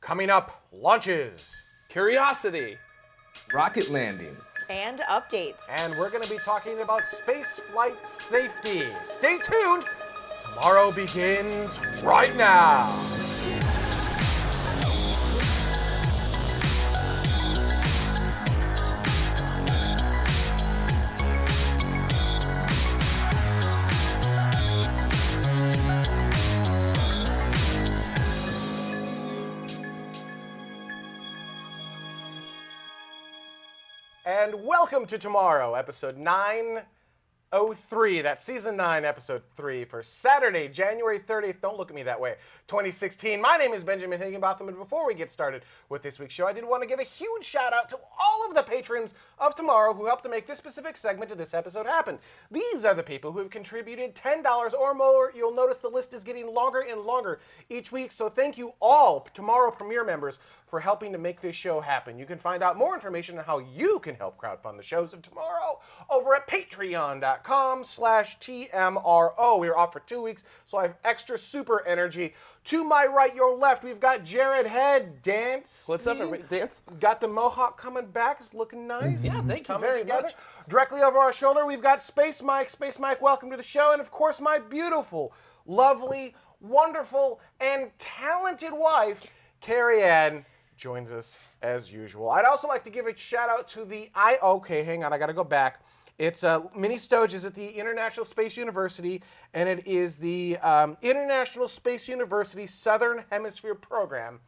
Coming up, launches. Curiosity. Rocket landings. And updates. And we're going to be talking about space flight safety. Stay tuned. Tomorrow begins right now. And welcome to Tomorrow, episode 903. That's season 9, episode 3 for Saturday, January 30th. Don't look at me that way. 2016. My name is Benjamin Higginbotham, and before we get started with this week's show, I did want to give a huge shout out to all of the patrons of Tomorrow who helped to make this specific segment of this episode happen. These are the people who have contributed $10 or more. You'll notice the list is getting longer and longer each week, so thank you all, Tomorrow Premier members, for helping to make this show happen. You can find out more information on how you can help crowdfund the shows of tomorrow over at patreon.com/TMRO. We're off for 2 weeks, so I have extra super energy. To my right, your left, we've got Jared Head. Dance. What's up, everybody? Dance. Got the mohawk coming back. It's looking nice. Yeah, thank you Coming very together. much. Directly over our shoulder, we've got Space Mike. Space Mike, welcome to the show. And of course, my beautiful, lovely, wonderful, and talented wife, Carrie Ann, joins us as usual. I'd also like to give a shout out to the okay, hang on, I gotta go back. It's Mini Stoge is at the International Space University, and it is the International Space University Southern Hemisphere Program.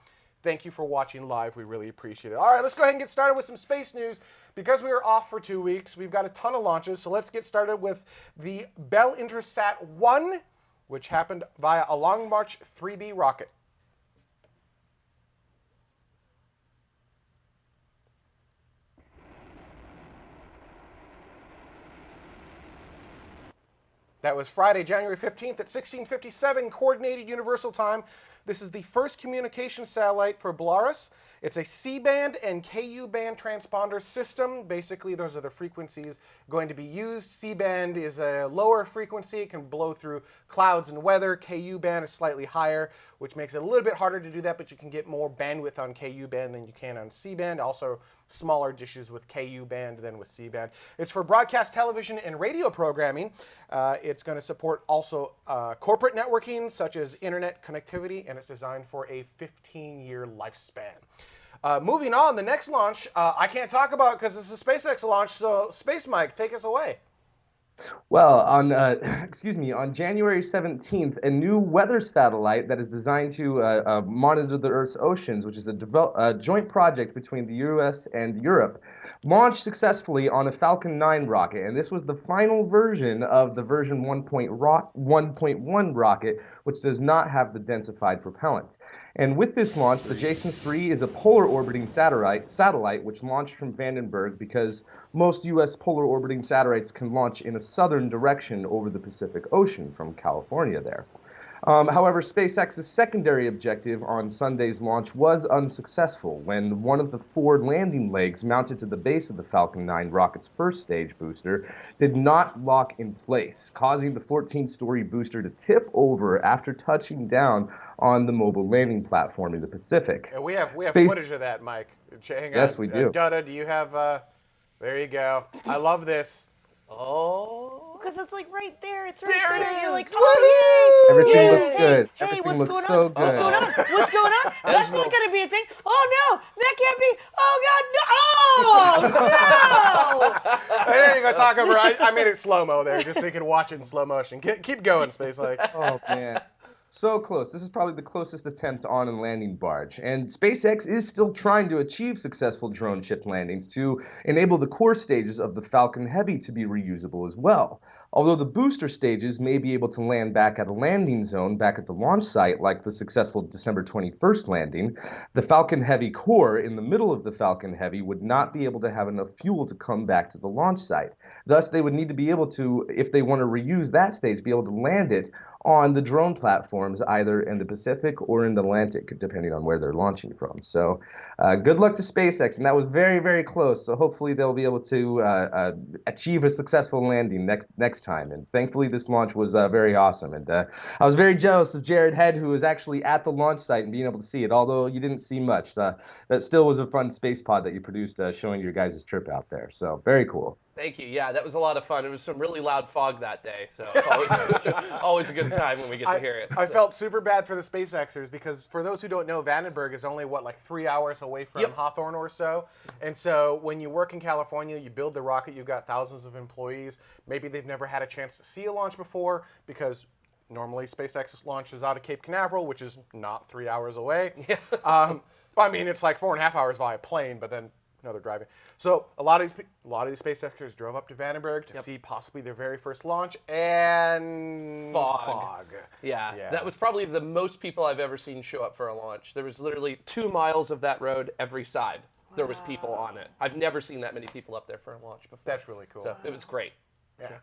Thank you for watching live. We really appreciate it. All right, let's go ahead and get started with some space news. Because we were off for 2 weeks, we've got a ton of launches, so let's get started with the Belintersat 1, which happened via a Long March 3B rocket. That was Friday, January 15th at 16:57 Coordinated Universal Time. This is the first communication satellite for Belarus. It's a C-band and Ku-band transponder system. Basically, those are the frequencies going to be used. C-band is a lower frequency. It can blow through clouds and weather. Ku-band is slightly higher, which makes it a little bit harder to do that, but you can get more bandwidth on Ku-band than you can on C-band. Also, smaller dishes with Ku-band than with C-band. It's for broadcast television and radio programming. It's going to support also corporate networking, such as internet connectivity, and it's designed for a 15-year lifespan. Moving on, the next launch, I can't talk about because it's a SpaceX launch, so Space Mike, take us away. Well, on on January 17th, a new weather satellite that is designed to monitor the Earth's oceans, which is a joint project between the U.S. and Europe, launched successfully on a Falcon 9 rocket, and this was the final version of the version 1.1 rocket, which does not have the densified propellant. And with this launch, the Jason 3 is a polar orbiting satellite which launched from Vandenberg because most U.S. polar orbiting satellites can launch in a southern direction over the Pacific Ocean from California there. However, SpaceX's secondary objective on Sunday's launch was unsuccessful when one of the 4 landing legs mounted to the base of the Falcon 9 rocket's first stage booster did not lock in place, causing the 14-story booster to tip over after touching down on the mobile landing platform in the Pacific. And we have footage of that, Mike. Hang on. Yes, we do. Dutta, do you have, there you go. I love this. Oh. Because it's like right there. It's right There there. it You're is. like, oh, yay! Everything Yay! looks good. Hey, Everything what's looks going so on? good. What's going on? What's going on? That's not going to be a thing. Oh, no. That can't be. Oh, God, no. Oh, no. There you go, talk over. I made it slow-mo there just so you can watch it in slow motion. Keep going, Space Mike. Oh, man. So close. This is probably the closest attempt on a landing barge. And SpaceX is still trying to achieve successful drone ship landings to enable the core stages of the Falcon Heavy to be reusable as well. Although the booster stages may be able to land back at a landing zone back at the launch site, like the successful December 21st landing, the Falcon Heavy core in the middle of the Falcon Heavy would not be able to have enough fuel to come back to the launch site. Thus, they would need to be able to, if they want to reuse that stage, be able to land it on the drone platforms either in the Pacific or in the Atlantic, depending on where they're launching from. So good luck to SpaceX, and that was very, very close. So hopefully they'll be able to achieve a successful landing next time. And thankfully, this launch was very awesome. And I was very jealous of Jared Head, who was actually at the launch site and being able to see it. Although you didn't see much, that still was a fun space pod that you produced, showing your guys' trip out there. So very cool. Thank you. Yeah, that was a lot of fun. It was some really loud fog that day, so always, always a good time when we get to hear it. I felt super bad for the SpaceXers because, for those who don't know, Vandenberg is only, like 3 hours away from Hawthorne or so. And so when you work in California, you build the rocket, you've got thousands of employees. Maybe they've never had a chance to see a launch before because normally SpaceX launches out of Cape Canaveral, which is not 3 hours away. Yeah. I mean, it's like 4.5 hours via plane, but then they're driving. So a lot of these SpaceXers drove up to Vandenberg to see possibly their very first launch, and fog. Yeah, that was probably the most people I've ever seen show up for a launch. There was literally 2 miles of that road every side. There was people on it. I've never seen that many people up there for a launch before. That's really cool. So it was great. Yeah.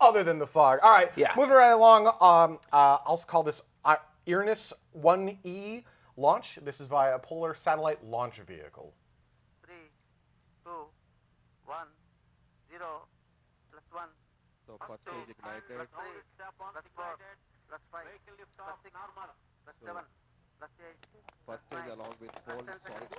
Other than the fog. All right, moving right along, I'll call this IRNSS 1E launch. This is via a polar satellite launch vehicle. 3, 2, 1, 0, +1. So first stage ignited. +4, +5, +6, +7, +8. First stage along with full solid response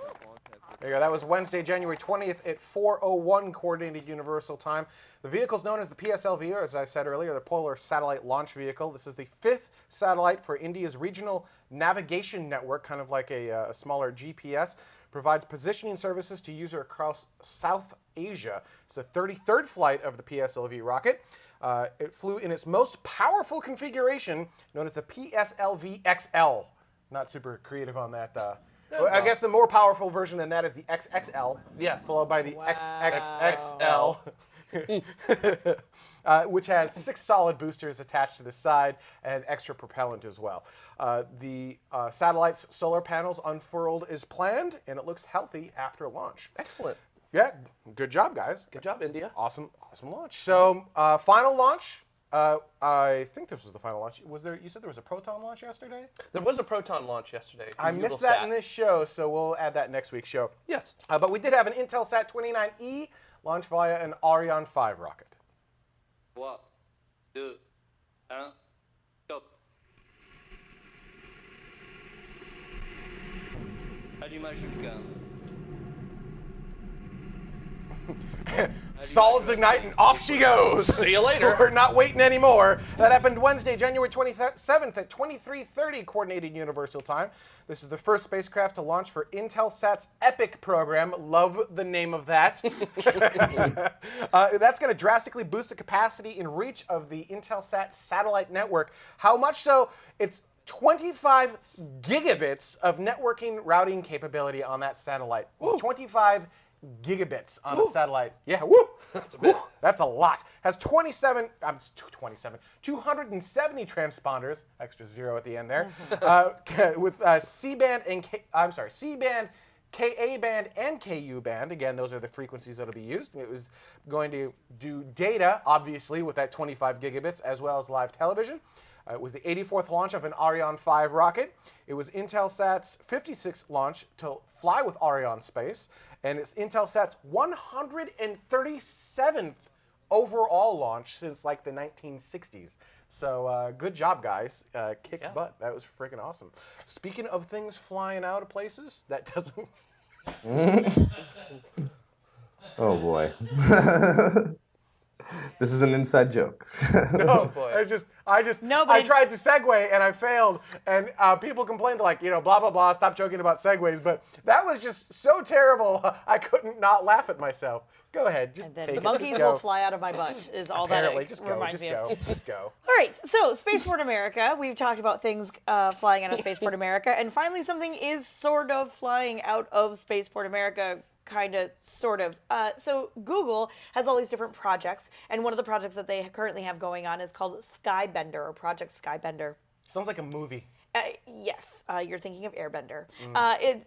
has been. There you go. That was Wednesday, January 20th at 4:01 Coordinated Universal Time. The vehicle is known as the PSLV, or as I said earlier, the Polar Satellite Launch Vehicle. This is the 5th satellite for India's regional navigation network, kind of like a smaller GPS. Provides positioning services to users across South Asia. It's the 33rd flight of the PSLV rocket. It flew in its most powerful configuration, known as the PSLV XL. Not super creative on that. I guess the more powerful version than that is the XXL. Yes. Followed by the XXXL, which has 6 solid boosters attached to the side and extra propellant as well. The satellite's solar panels unfurled as planned, and it looks healthy after launch. Excellent. Yeah, good job, guys. Good job, India. Awesome launch. So, final launch. I think this was the final launch. Was there? You said there was a Proton launch yesterday? There was a Proton launch yesterday. I missed that in this show, so we'll add that next week's show. Yes. But we did have an Intelsat 29E launch via an Ariane 5 rocket. 3, 2, 1, top. Allumage du gaz. Solids ignite and off she goes. See you later. We're not waiting anymore. That happened Wednesday, January 27th at 23:30 Coordinated Universal Time. This is the first spacecraft to launch for Intelsat's EPIC program. Love the name of that. That's going to drastically boost the capacity and reach of the Intelsat satellite network. How much so? It's 25 gigabits of networking routing capability on that satellite. Ooh. 25 gigabits on a satellite. Yeah, woo! That's a bit. That's a lot. Has 270 transponders, extra 0 at the end there, with C-band and C-band, Ka-band, and Ku-band. Again, those are the frequencies that'll be used. It was going to do data, obviously, with that 25 gigabits, as well as live television. It was the 84th launch of an Ariane 5 rocket. It was Intelsat's 56th launch to fly with Arianespace, and it's Intelsat's 137th overall launch since like the 1960s. So good job, guys. Kicked butt. That was freaking awesome. Speaking of things flying out of places, that doesn't... Oh boy. This is an inside joke. No, boy. I Nobody- tried to segue and I failed, and people complained, like, blah, blah, blah, stop joking about segues, but that was just so terrible, I couldn't not laugh at myself. Go ahead, just take The it. monkeys Just go. will fly out of my butt is all Apparently, that just it go, reminds just me go, of. just go. All right, so Spaceport America, we've talked about things flying out of Spaceport America, and finally something is sort of flying out of Spaceport America, kind of, sort of. So Google has all these different projects, and one of the projects that they currently have going on is called Skybender, or Project Skybender. Sounds like a movie. Yes, you're thinking of Airbender.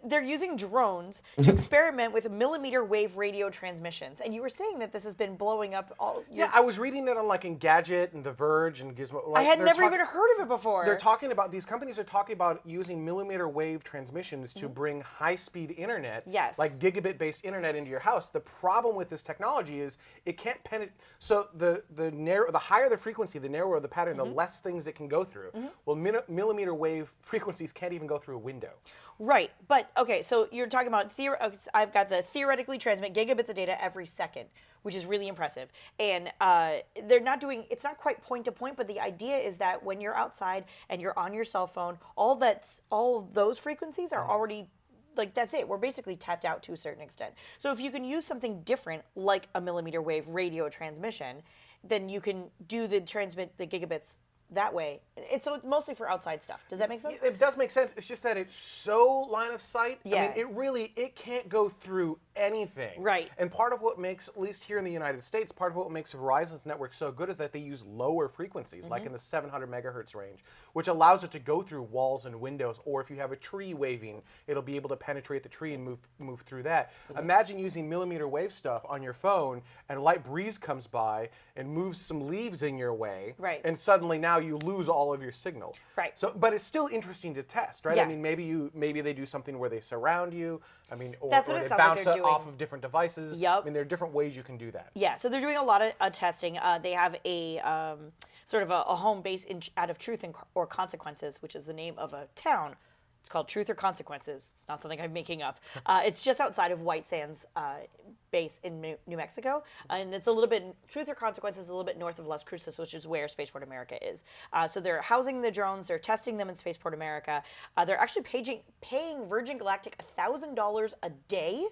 They're using drones to experiment with millimeter wave radio transmissions. And you were saying that this has been blowing up all. Yeah, I was reading it on like Engadget and The Verge and Gizmo. I Like, had they're never even heard of it before. They're talking about, these companies are talking about using millimeter wave transmissions to bring high-speed internet, Yes. like gigabit-based internet into your house. The problem with this technology is it can't penetrate. So the higher the frequency, the narrower the pattern, the less things it can go through. Well, millimeter wave frequencies can't even go through a window. Right, but okay, so you're talking about I've got the theoretically transmit gigabits of data every second, which is really impressive. And they're not doing, it's not quite point to point, but the idea is that when you're outside and you're on your cell phone, all of those frequencies are already, like, that's it. We're basically tapped out to a certain extent. So if you can use something different, like a millimeter wave radio transmission, then you can transmit the gigabits that way. It's mostly for outside stuff. Does that make sense? It does make sense. It's just that it's so line of sight. Yeah. I mean, it can't go through anything. Right. And part of what makes, at least here in the United States, part of what makes Verizon's network so good is that they use lower frequencies, like in the 700 megahertz range, which allows it to go through walls and windows, or if you have a tree waving, it'll be able to penetrate the tree and move through that. Imagine using millimeter wave stuff on your phone, and a light breeze comes by and moves some leaves in your way, Right. and suddenly now you lose all of your signal. Right. So, but it's still interesting to test, right? Yeah. I mean, maybe they do something where they surround you. I mean, or, That's or what it they sounds like bounce they're it doing. off of different devices. Yup. I mean, there are different ways you can do that. Yeah, so they're doing a lot of testing. They have a sort of a home base out of Truth or Consequences, which is the name of a town. It's called Truth or Consequences. It's not something I'm making up. It's just outside of White Sands base in New Mexico. And it's a little bit, Truth or Consequences is a little bit north of Las Cruces, which is where Spaceport America is. So they're housing the drones. They're testing them in Spaceport America. They're actually paying Virgin Galactic $1,000 a day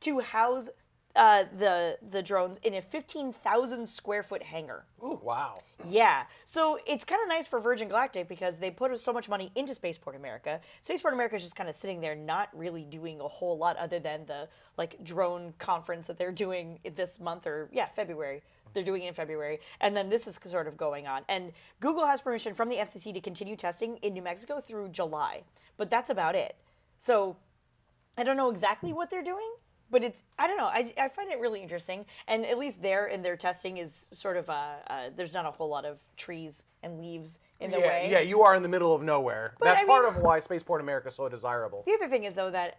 to house the drones in a 15,000 square foot hangar. Ooh, wow. Yeah, so it's kind of nice for Virgin Galactic because they put so much money into Spaceport America. Spaceport America is just kind of sitting there, not really doing a whole lot other than the drone conference that they're doing this month, or February. They're doing it in February, and then this is sort of going on. And Google has permission from the FCC to continue testing in New Mexico through July, but that's about it. So I don't know exactly what they're doing. But I don't know, I find it really interesting. And at least there in their testing is sort of, there's not a whole lot of trees and leaves in the way. Yeah, you are in the middle of nowhere. That's I part mean- of why Spaceport America is so desirable. The other thing is, though, that,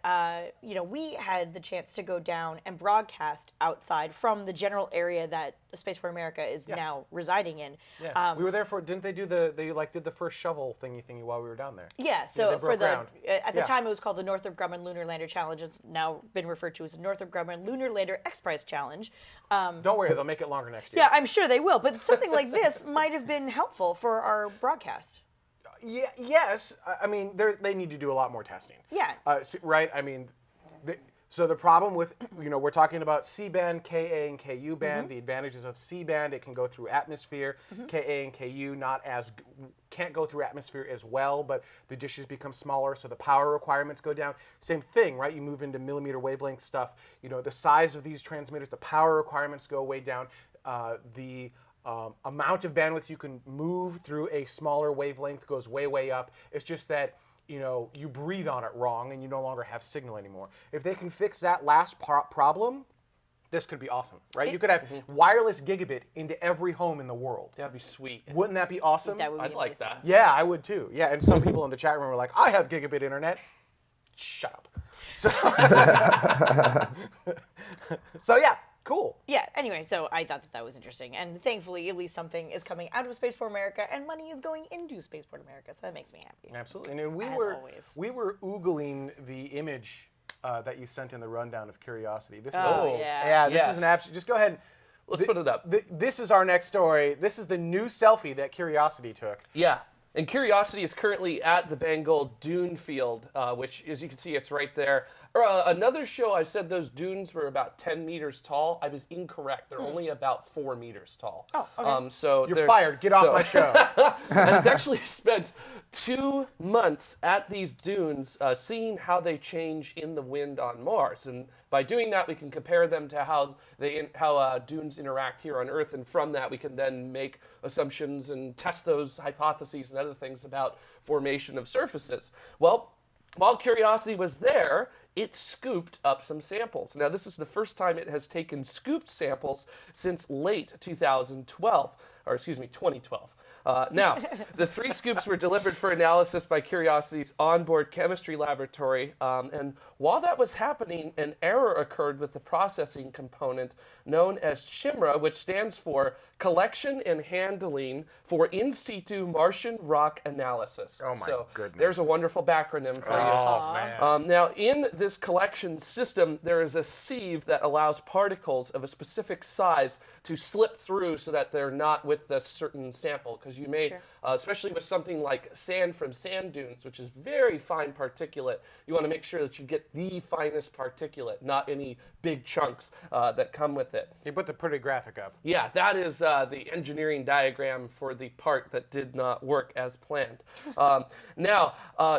we had the chance to go down and broadcast outside from the general area that Spaceport America is now residing in. Yeah, we were there for, didn't they do they did the first shovel thingy while we were down there? Yeah, so they for broke the, ground. at the Yeah. time it was called the Northrop Grumman Lunar Lander Challenge. It's now been referred to as the Northrop Grumman Lunar Lander X Prize Challenge. Don't worry, they'll make it longer next year. Yeah, I'm sure they will, but something like this might have been helpful for our broadcast. Yeah, yes. I mean, they need to do a lot more testing. Yeah. Right? I mean, so the problem with, we're talking about C-band, Ka and Ku band. The advantages of C-band, it can go through atmosphere. Ka and Ku can't go through atmosphere as well, but the dishes become smaller, so the power requirements go down. Same thing, right? You move into millimeter wavelength stuff. The size of these transmitters, the power requirements go way down. The amount of bandwidth you can move through a smaller wavelength goes way, way up. It's just that, you breathe on it wrong and you no longer have signal anymore. If they can fix that last problem, this could be awesome, right? You could have wireless gigabit into every home in the world. That'd be sweet. Wouldn't that be awesome? That would be I'd like amazing. that. Yeah, I would too. Yeah, and some people in the chat room were like, I have gigabit internet. Shut up. So, so yeah, cool. Yeah, anyway, so I thought that was interesting. And thankfully, at least something is coming out of Spaceport America, and money is going into Spaceport America, so that makes me happy. Absolutely. And we As were always. we were oogling the image that you sent in the rundown of Curiosity. This Oh, is yeah. this is an absolute. Just go ahead. Let's put it up. This is our next story. This is the new selfie that Curiosity took. Yeah. And Curiosity is currently at the Bengal Dune Field, which, as you can see, it's right there. Another show, I said those dunes were about 10 meters tall. I was incorrect. They're only about 4 meters tall. Oh, okay. So You're fired. Get off my show. And it's actually spent 2 months at these dunes, seeing how they change in the wind on Mars. And by doing that, we can compare them to how dunes interact here on Earth. And from that, we can then make assumptions and test those hypotheses and other things about formation of surfaces. Well, while Curiosity was there, it scooped up some samples. Now, this is the first time it has taken scooped samples since late 2012, or excuse me, 2012. Now, the 3 scoops were delivered for analysis by Curiosity's onboard chemistry laboratory, and while that was happening, an error occurred with the processing component known as CHIMRA, which stands for Collection and Handling for In Situ Martian Rock Analysis. Oh my goodness. There's a wonderful backronym for you. Oh, man. Now, in this collection system, there is a sieve that allows particles of a specific size to slip through so that they're not with a certain sample. Because you may, especially with something like sand from sand dunes, which is very fine particulate, you want to make sure that you get the finest particulate, not any big chunks that come with it. You put the pretty graphic up. Yeah, that is the engineering diagram for the part that did not work as planned. Now,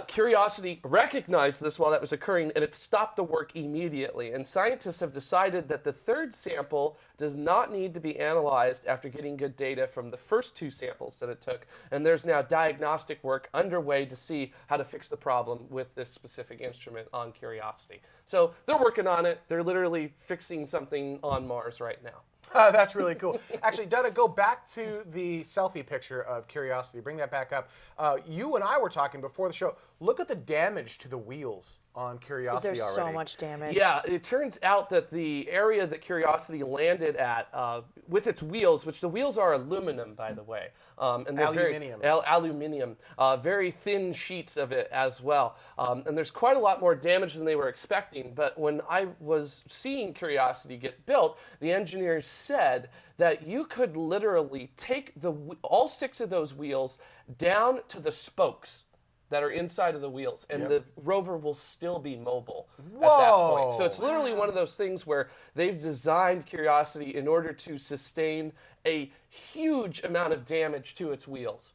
Curiosity recognized this while that was occurring, and it stopped the work immediately. And scientists have decided that the 3rd sample does not need to be analyzed after getting good data from the first 2 samples that it took. And there's now diagnostic work underway to see how to fix the problem with this specific instrument on Curiosity. So they're working on it. They're literally fixing something on Mars right now. That's really cool. Actually, Dutta, go back to the selfie picture of Curiosity. Bring that back up. You and I were talking before the show. Look at the damage to the wheels on Curiosity There's already. so much damage. Yeah, it turns out that the area that Curiosity landed at with its wheels, which the wheels are aluminum, by the way. And they're Aluminium. Aluminium. Very thin sheets of it as well. And there's quite a lot more damage than they were expecting. But when I was seeing Curiosity get built, the engineers said that you could literally take all 6 of those wheels down to the spokes that are inside of the wheels, and the rover will still be mobile at that point. So it's literally one of those things where they've designed Curiosity in order to sustain a huge amount of damage to its wheels.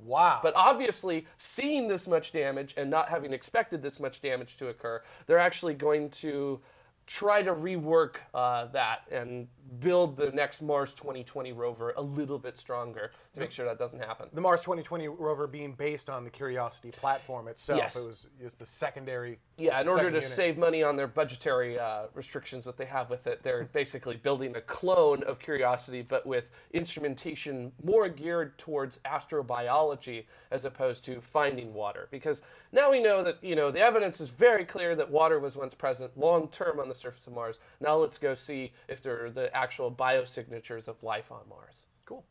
Wow. But obviously, seeing this much damage and not having expected this much damage to occur, they're actually going to try to rework that and build the next Mars 2020 rover a little bit stronger to make sure that doesn't happen. The Mars 2020 rover being based on the Curiosity platform itself. Yes. It was the secondary. Yeah, in order to second unit. save money on their budgetary restrictions that they have with it, they're basically building a clone of Curiosity, but with instrumentation more geared towards astrobiology as opposed to finding water. Because now we know that, the evidence is very clear that water was once present long term on the surface of Mars. Now let's go see if there are the actual biosignatures of life on Mars. Cool.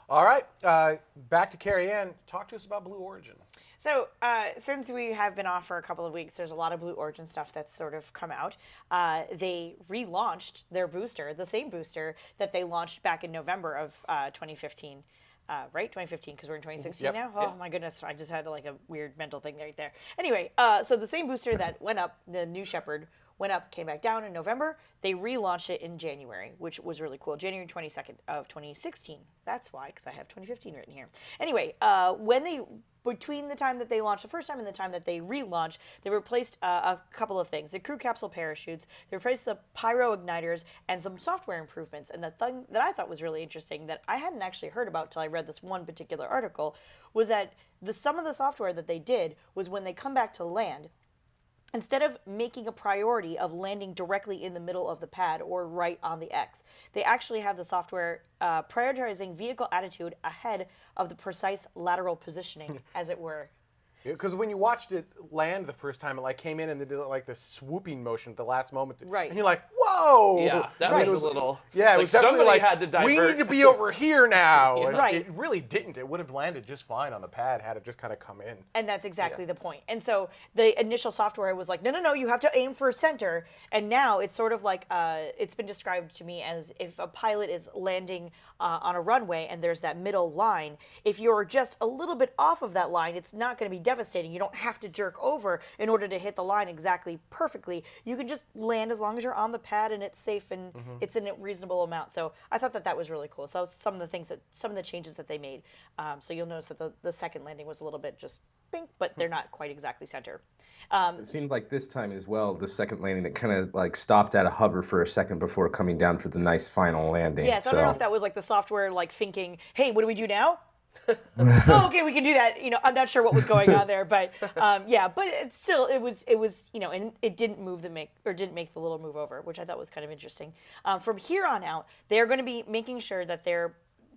All right, back to Carrie Ann. Talk to us about Blue Origin. So since we have been off for a couple of weeks, there's a lot of Blue Origin stuff that's sort of come out. They relaunched their booster, the same booster that they launched back in November of 2015. Right? 2015, because we're in 2016 now? Oh, my goodness. I just had like a weird mental thing right there. Anyway, so the same booster that went up, the New Shepard, went up, came back down in November. They relaunched it in January, which was really cool. January 22nd of 2016. That's why, because I have 2015 written here. Anyway, between the time that they launched the first time and the time that they relaunched, they replaced a couple of things. The crew capsule parachutes, they replaced the pyro igniters, and some software improvements. And the thing that I thought was really interesting that I hadn't actually heard about till I read this one particular article was that some of the software that they did was when they come back to land, instead of making a priority of landing directly in the middle of the pad or right on the X, they actually have the software prioritizing vehicle attitude ahead of the precise lateral positioning, as it were. Because when you watched it land the first time, it came in and they did like this swooping motion at the last moment. Right. And you're like, whoa! Yeah, that was a little... Yeah, it was definitely like, had to divert. we need to be over here now. Yeah. And Right. It really didn't. It would have landed just fine on the pad had it just kind of come in. And that's exactly the point. And so the initial software was like, no, you have to aim for center. And now it's sort of like, it's been described to me as if a pilot is landing on a runway and there's that middle line, if you're just a little bit off of that line, it's not going to be devastating. You don't have to jerk over in order to hit the line exactly perfectly. You can just land as long as you're on the pad and it's safe and it's in a reasonable amount. So I thought that was really cool. So some of the changes that they made. So you'll notice that the second landing was a little bit just bink, but they're not quite exactly center. It seemed like this time as well, the second landing, it kind of like stopped at a hover for a second before coming down for the nice final landing. Yeah, so I don't know if that was like the software like thinking, hey, what do we do now? Oh, okay, we can do that. I'm not sure what was going on there, but yeah, but it was, and it didn't make the little move over, which I thought was kind of interesting. From here on out, they're going to be making sure that they're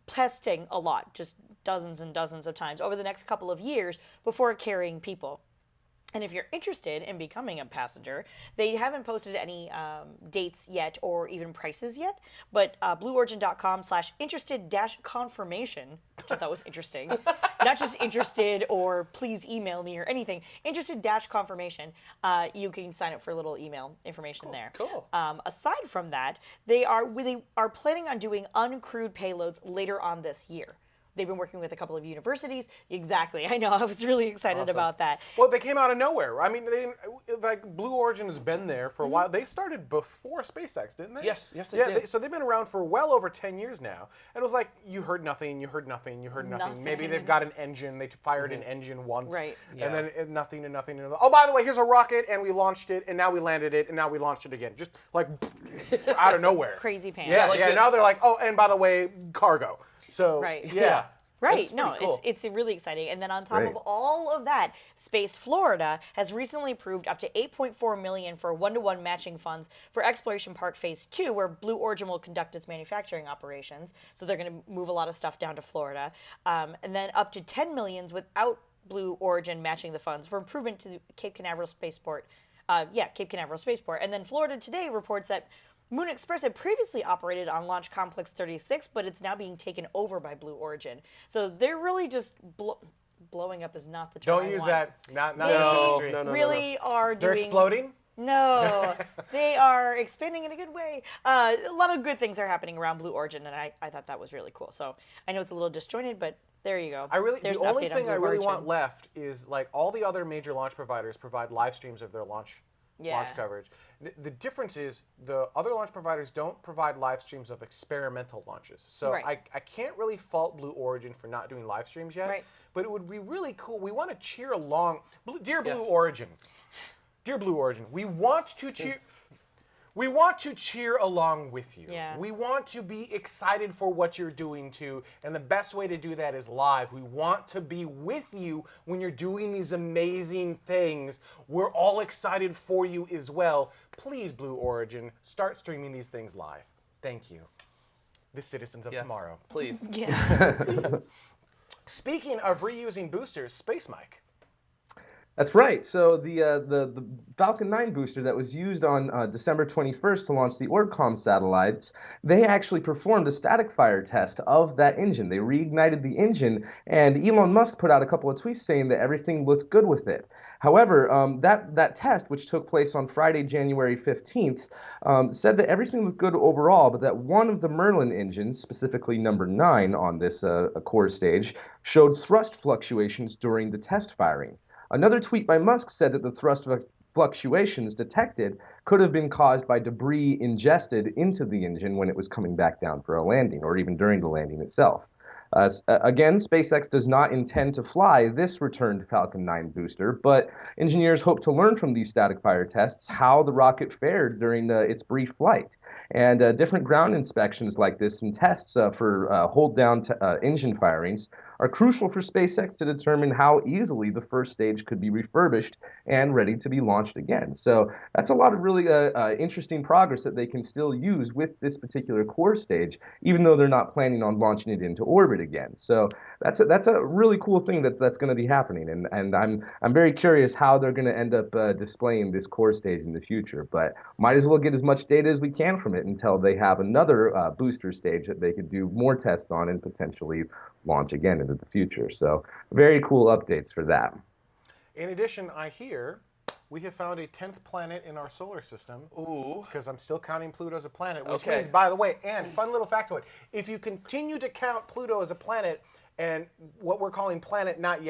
testing a lot, just dozens and dozens of times over the next couple of years before carrying people. And if you're interested in becoming a passenger, they haven't posted any dates yet or even prices yet, but blueorigin.com/interested-confirmation, which I thought was interesting. Not just interested or please email me or anything. Interested-confirmation. You can sign up for a little email information there. Cool. Aside from that, they are planning on doing uncrewed payloads later on this year. They've been working with a couple of universities. Exactly. I know. I was really excited about that. Well, they came out of nowhere. I mean, they didn't, like Blue Origin has been there for a while. They started before SpaceX, didn't they? Yes, they did. So they've been around for well over 10 years now. And it was like, you heard nothing, you heard nothing, you heard nothing. Maybe they've got an engine. They fired an engine once. Right. And then nothing and nothing. Oh, by the way, here's a rocket, and we launched it, and now we landed it, and now we launched it again. Just like out of nowhere. Crazy pants. Yeah, now they're like, oh, and by the way, cargo. So, Right. yeah. Right. That's No, pretty cool. it's really exciting. And then on top Great. of all of that, Space Florida has recently approved up to $8.4 million for one-to-one matching funds for Exploration Park Phase 2, where Blue Origin will conduct its manufacturing operations. So they're going to move a lot of stuff down to Florida. And then up to $10 million without Blue Origin matching the funds for improvement to the Cape Canaveral Spaceport. Cape Canaveral Spaceport. And then Florida Today reports that Moon Express had previously operated on Launch Complex 36, but it's now being taken over by Blue Origin. So they're really just blowing up is not the term. Don't I use want. that. Not in this industry. no. Really are doing. They're exploding? No, they are expanding in a good way. A lot of good things are happening around Blue Origin, and I thought that was really cool. So I know it's a little disjointed, but there you go. The only thing I really want Origin. left is like all the other major launch providers provide live streams of their launch coverage. The difference is the other launch providers don't provide live streams of experimental launches. So Right. I can't really fault Blue Origin for not doing live streams yet. Right. But it would be really cool. We want to cheer along. Dear Blue Yes. Origin, we want to cheer. We want to cheer along with you. Yeah. We want to be excited for what you're doing too, and the best way to do that is live. We want to be with you when you're doing these amazing things. We're all excited for you as well. Please, Blue Origin, start streaming these things live. Thank you. The citizens of tomorrow. Please. Yeah. Speaking of reusing boosters, Space Mike. That's right. So the Falcon 9 booster that was used on December 21st to launch the Orbcomm satellites, they actually performed a static fire test of that engine. They reignited the engine, and Elon Musk put out a couple of tweets saying that everything looked good with it. However, that test, which took place on Friday, January 15th, said that everything looked good overall, but that one of the Merlin engines, specifically number 9 on this core stage, showed thrust fluctuations during the test firing. Another tweet by Musk said that the thrust fluctuations detected could have been caused by debris ingested into the engine when it was coming back down for a landing, or even during the landing itself. Again, SpaceX does not intend to fly this returned Falcon 9 booster, but engineers hope to learn from these static fire tests how the rocket fared during its brief flight. And different ground inspections like this and tests for hold-down engine firings are crucial for SpaceX to determine how easily the first stage could be refurbished and ready to be launched again. So that's a lot of really interesting progress that they can still use with this particular core stage, even though they're not planning on launching it into orbit again. So that's a really cool thing that's going to be happening, and I'm very curious how they're going to end up displaying this core stage in the future. But might as well get as much data as we can from it until they have another booster stage that they could do more tests on and potentially launch again into the future. So very cool updates for that. In addition, I hear we have found a 10th planet in our solar system. Ooh. Because I'm still counting Pluto as a planet, which Okay. means, by the way, and fun little factoid, if you continue to count Pluto as a planet And what we're calling Planet 9,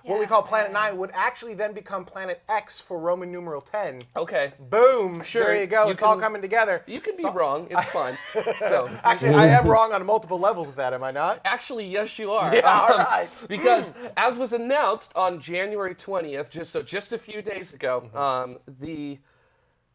what we call Planet 9 would actually then become Planet X for Roman numeral 10. Okay. Boom. Sure, There you go. you It's all can- coming together. You can be wrong. It's fine. So Actually, I am wrong on multiple levels with that, am I not? actually, yes, you are. Yeah, all right. Because as was announced on January 20th, just a few days ago, the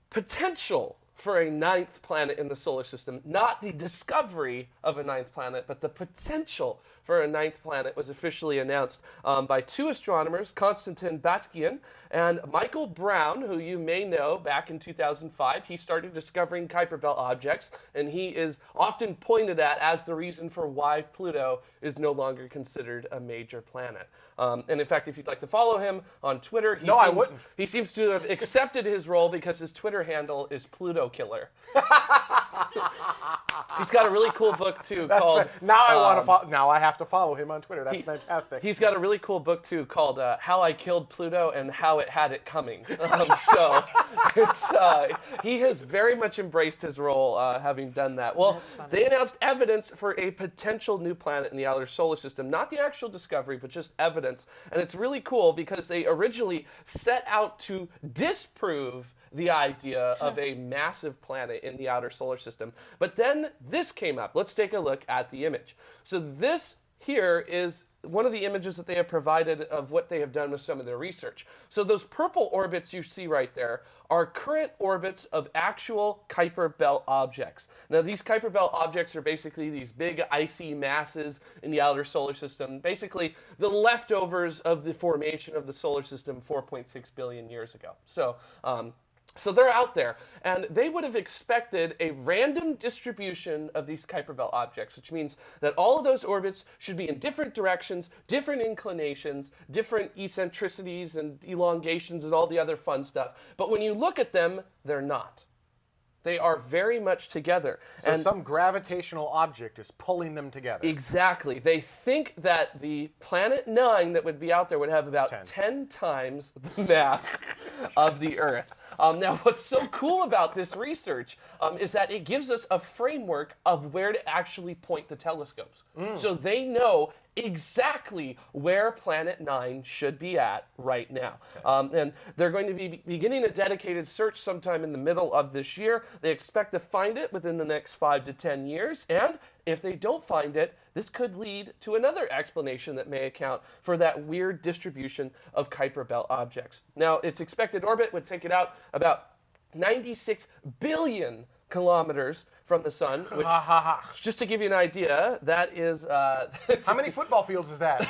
potential for a ninth planet in the solar system, not the discovery of a ninth planet, but the potential for a ninth planet was officially announced by two astronomers, Konstantin Batygin and Michael Brown, who you may know back in 2005. He started discovering Kuiper Belt objects, and he is often pointed at as the reason for why Pluto is no longer considered a major planet. And in fact, if you'd like to follow him on Twitter, I wouldn't. He seems to have accepted his role because his Twitter handle is Pluto Killer. He's got a really cool book too called. Now I want to follow. Now I have to follow him on Twitter. That's fantastic. He's got a really cool book too called "How I Killed Pluto and How It Had It Coming." He has very much embraced his role, having done that. Well, they announced evidence for a potential new planet in the outer solar system, not the actual discovery, but just evidence. And it's really cool because they originally set out to disprove the idea of a massive planet in the outer solar system. But then this came up. Let's take a look at the image. So this here is one of the images that they have provided of what they have done with some of their research. So those purple orbits you see right there are current orbits of actual Kuiper Belt objects. Now these Kuiper Belt objects are basically these big icy masses in the outer solar system, basically the leftovers of the formation of the solar system 4.6 billion years ago. So they're out there, and they would have expected a random distribution of these Kuiper Belt objects, which means that all of those orbits should be in different directions, different inclinations, different eccentricities and elongations and all the other fun stuff. But when you look at them, they're not. They are very much together. So some gravitational object is pulling them together. Exactly. They think that the Planet 9 that would be out there would have about 10 times the mass of the Earth. Now, what's so cool about this research is that it gives us a framework of where to actually point the telescopes. So they know exactly where Planet 9 should be at right now. And they're going to be beginning a dedicated search sometime in the middle of this year. They expect to find it within the next 5 to 10 years. And if they don't find it, this could lead to another explanation that may account for that weird distribution of Kuiper Belt objects. Now, its expected orbit would take it out about 96 billion kilometers from the sun, which, just to give you an idea, that is... How many football fields is that?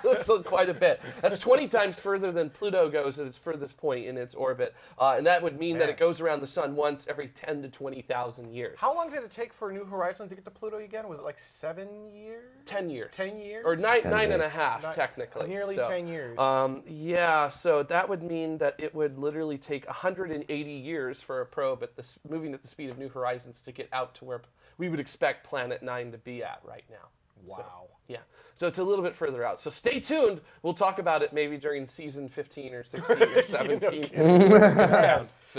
That's quite a bit. That's 20 times further than Pluto goes at its furthest point in its orbit. And that would mean that it goes around the sun once every 10 to 20,000 years. How long did it take for New Horizons to get to Pluto again? Was it like 7 years? 10 years. 10 years? Or nine and a half, technically. Nearly So, 10 years. Yeah, so that would mean that it would literally take 180 years for a probe moving at the speed of New Horizons to get out to where we would expect Planet 9 to be at right now. Wow. Yeah, so it's a little bit further out. So stay tuned. We'll talk about it maybe during season 15 or 16 or 17.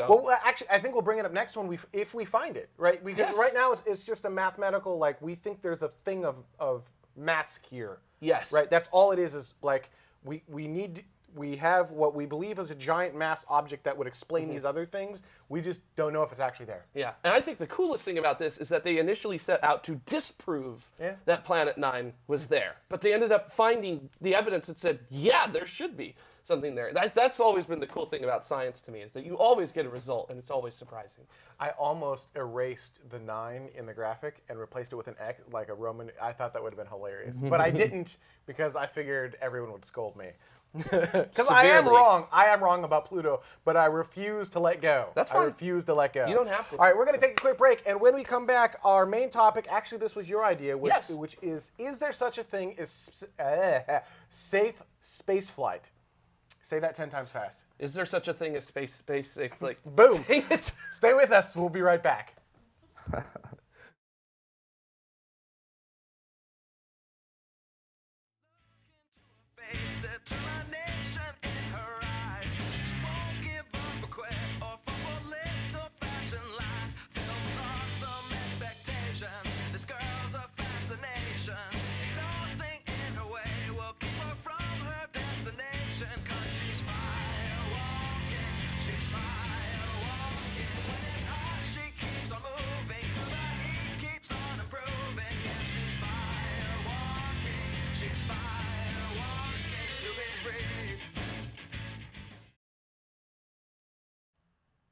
Well, actually, I think we'll bring it up next one if we find it, right? Because right now it's just a mathematical, like, we think there's a thing of mass here. Yes. Right? That's all it is like, we have what we believe is a giant mass object that would explain these other things. We just don't know if it's actually there. Yeah, and I think the coolest thing about this is that they initially set out to disprove that Planet 9 was there. But they ended up finding the evidence that said, yeah, there should be something there. That's always been the cool thing about science to me, is that you always get a result, and it's always surprising. I almost erased the 9 in the graphic and replaced it with an X, like a Roman. I thought that would have been hilarious. But I didn't, because I figured everyone would scold me. Because I am wrong. I am wrong about Pluto, but I refuse to let go. That's fine. I refuse to let go. You don't have to. All right, we're going to take a quick break, and when we come back, our main topic, actually this was your idea, which is there such a thing as safe space flight? Say that 10 times fast. Is there such a thing as space safe flight? Boom. Dang it. Stay with us. We'll be right back. This girl's a fascination. Nothing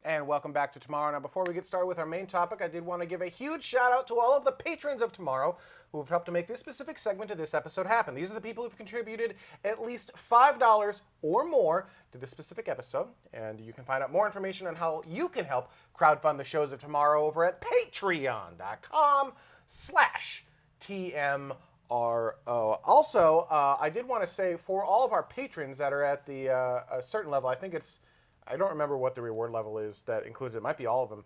And welcome back to Tomorrow. Now, before we get started with our main topic, I did want to give a huge shout out to all of the patrons of Tomorrow who have helped to make this specific segment of this episode happen. These are the people who've contributed at least $5 or more to this specific episode. And you can find out more information on how you can help crowdfund the shows of Tomorrow over at patreon.com/TMRO. Also, I did want to say for all of our patrons that are at the a certain level, I don't remember what the reward level is that includes it. It might be all of them.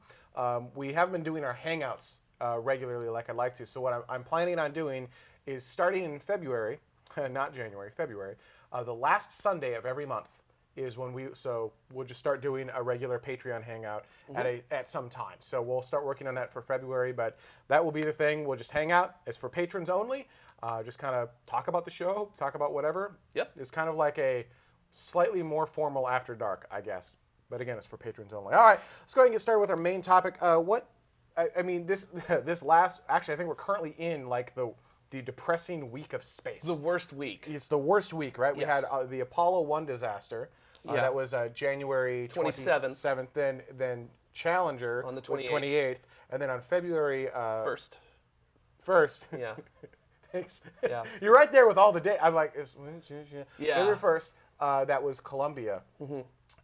We have been doing our Hangouts regularly like I'd like to. So what I'm planning on doing is starting in February, not January, February, the last Sunday of every month is when we'll just start doing a regular Patreon Hangout at some time. So we'll start working on that for February, but that will be the thing. We'll just hang out. It's for patrons only. Just kind of talk about the show, talk about whatever. Yep. It's kind of like a slightly more formal After Dark, I guess. But again, it's for patrons only. All right, let's go ahead and get started with our main topic. This last, actually, I think we're currently in like the depressing week of space. The worst week. It's the worst week, right? We Yes. had the Apollo 1 disaster. That was January 27th. Then Challenger On the was 28th. And then on February First. 1st. Yeah. Thanks. Yeah. You're right there with all the dates. I'm like, Yeah. February 1st, that was Columbia.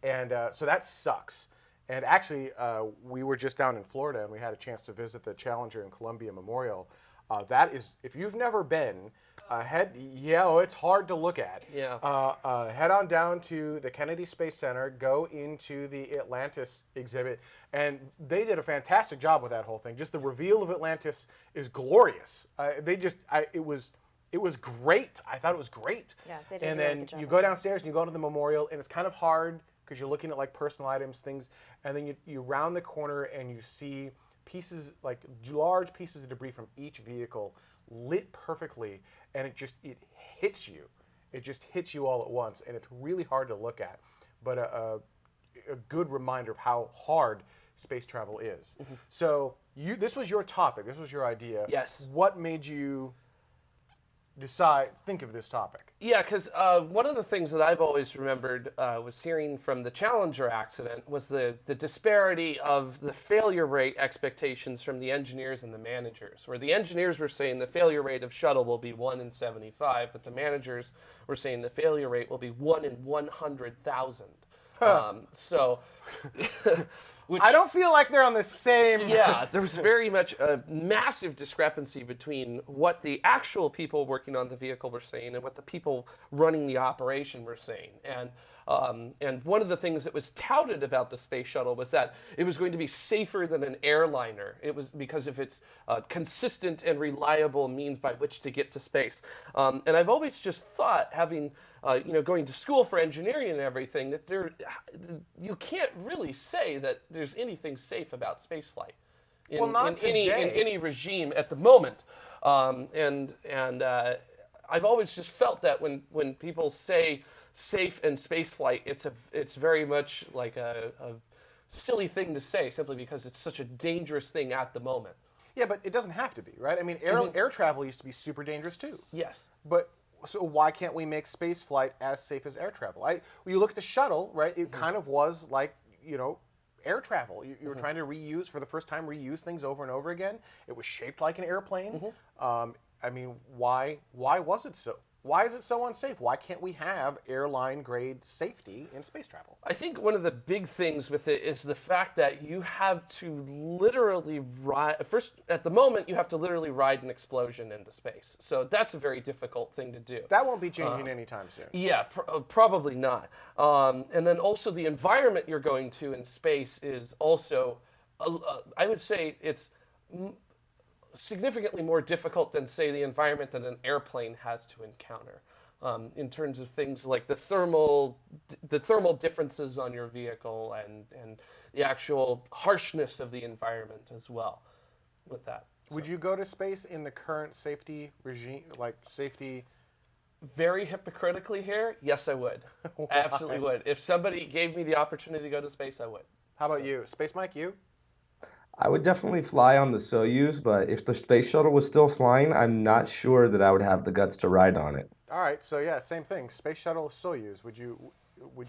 And so that sucks. And actually, we were just down in Florida and we had a chance to visit the Challenger and Columbia Memorial. That is, if you've never been, it's hard to look at. Yeah. Head on down to the Kennedy Space Center, go into the Atlantis exhibit, and they did a fantastic job with that whole thing. Just the reveal of Atlantis is glorious. It was great. I thought it was great. Yeah, they did and a really then good job you with go that. downstairs and you go to the memorial, and it's kind of hard because you're looking at like personal items, things, and then you round the corner and you see pieces, like large pieces of debris from each vehicle lit perfectly, and it hits you. It just hits you all at once, and it's really hard to look at. But a good reminder of how hard space travel is. So this was your topic. This was your idea. Yes. What made you think of this topic? Yeah, because one of the things that I've always remembered was hearing from the Challenger accident was the disparity of the failure rate expectations from the engineers and the managers, where the engineers were saying the failure rate of shuttle will be 1 in 75, but the managers were saying the failure rate will be 1 in 100,000. Which, I don't feel like they're on the same... Yeah, there was very much a massive discrepancy between what the actual people working on the vehicle were saying and what the people running the operation were saying. And one of the things that was touted about the space shuttle was that it was going to be safer than an airliner. It was because of its consistent and reliable means by which to get to space. And I've always just thought, having going to school for engineering and everything, that you can't really say that there's anything safe about spaceflight in any regime at the moment. And I've always just felt that when people say safe and spaceflight, it's very much like a silly thing to say, simply because it's such a dangerous thing at the moment. Yeah, but it doesn't have to be, right? I mean, air travel used to be super dangerous too. Yes. But so why can't we make space flight as safe as air travel? When you look at the shuttle, right? It kind of was like, air travel. You were trying to reuse things over and over again. It was shaped like an airplane. I mean, why was it so? Why is it so unsafe? Why can't we have airline-grade safety in space travel? I think one of the big things with it is the fact that you have to literally ride... First, at the moment, you have to literally ride an explosion into space. So that's a very difficult thing to do. That won't be changing anytime soon. Yeah, probably not. And then also the environment you're going to in space is also... I would say it's... significantly more difficult than, say, the environment that an airplane has to encounter, in terms of things like the thermal differences on your vehicle and the actual harshness of the environment as well. With that, would you go to space in the current safety regime, like safety? Very hypocritically here, yes, I would. I absolutely would. If somebody gave me the opportunity to go to space, I would. How about you, Space Mike? You? I would definitely fly on the Soyuz, but if the space shuttle was still flying, I'm not sure that I would have the guts to ride on it. All right, so yeah, same thing. Space shuttle, Soyuz. Would you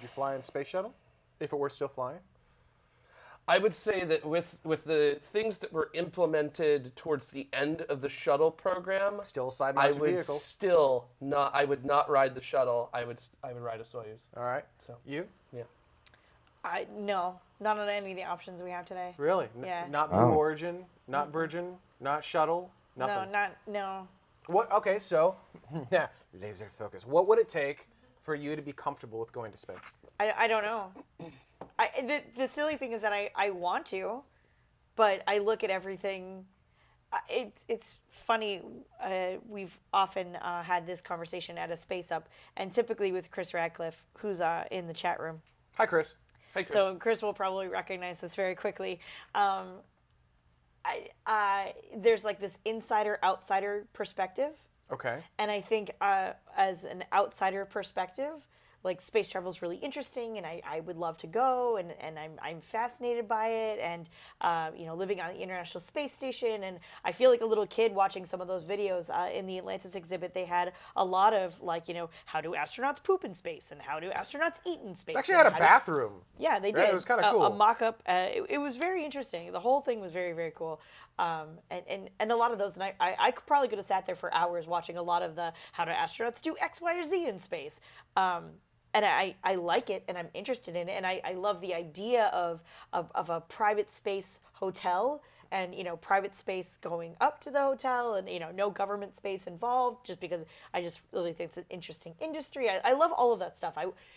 fly in space shuttle if it were still flying? I would say that with the things that were implemented towards the end of the shuttle program, Still a side I mounted would vehicle. still not. I would not ride the shuttle. I would ride a Soyuz. All right. So You? yeah. No, not on any of the options we have today. Really? Yeah. Not Blue Origin, not Virgin, not Shuttle, nothing. No. What? Okay, so yeah, laser focus. What would it take for you to be comfortable with going to space? I don't know. The silly thing is that I want to, but I look at everything. It's funny. We've often had this conversation at a Space Up, and typically with Chris Radcliffe, who's in the chat room. Hi, Chris. Hey, Chris. So Chris will probably recognize this very quickly. There's like this insider-outsider perspective. Okay. And I think as an outsider perspective, like space travel is really interesting, and I would love to go, and I'm fascinated by it, and living on the International Space Station, and I feel like a little kid watching some of those videos in the Atlantis exhibit. They had a lot of how do astronauts poop in space, and how do astronauts eat in space. They actually had a and bathroom. Yeah, they Right, did. it was kinda cool. A mock-up. It was very interesting. The whole thing was very, very cool. And a lot of those, and I could probably could have sat there for hours watching a lot of the how do astronauts do X, Y, or Z in space. And I like it, and I'm interested in it, and I love the idea of a private space hotel, and private space going up to the hotel, and no government space involved, just because I just really think it's an interesting industry. I love all of that stuff.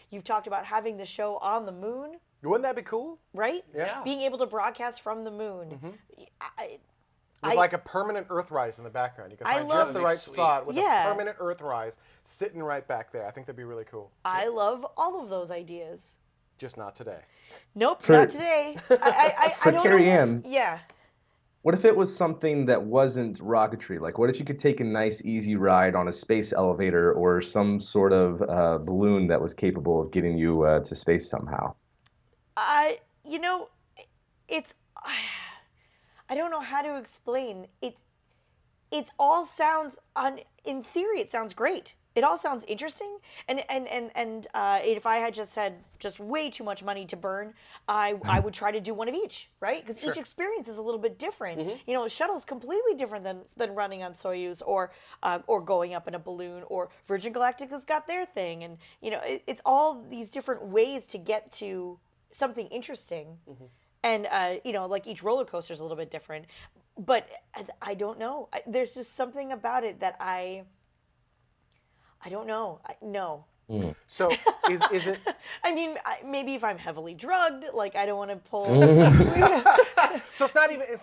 You've talked about having the show on the moon, Wouldn't that be cool? right? Yeah. Being able to broadcast from the moon. With like a permanent Earthrise in the background. You can I find love- just the right Sweet. spot with Yeah. a permanent Earthrise sitting right back there. I think that'd be really cool. I love all of those ideas. Just not today. Nope, For- not today. I For don't Carrie know. Ann. Yeah. What if it was something that wasn't rocketry? Like, what if you could take a nice, easy ride on a space elevator or some sort of balloon that was capable of getting you to space somehow? It's I don't know how to explain. It all sounds in theory it sounds great. It all sounds interesting, and if I had just way too much money to burn, I would try to do one of each, right? Because each experience is a little bit different. A shuttle's completely different than running on Soyuz or going up in a balloon, or Virgin Galactica's got their thing, and it's all these different ways to get to something interesting. And like each roller coaster is a little bit different, but I don't know. There's just something about it that I don't know. No. So is it? I mean, maybe if I'm heavily drugged, like I don't want to pull. So it's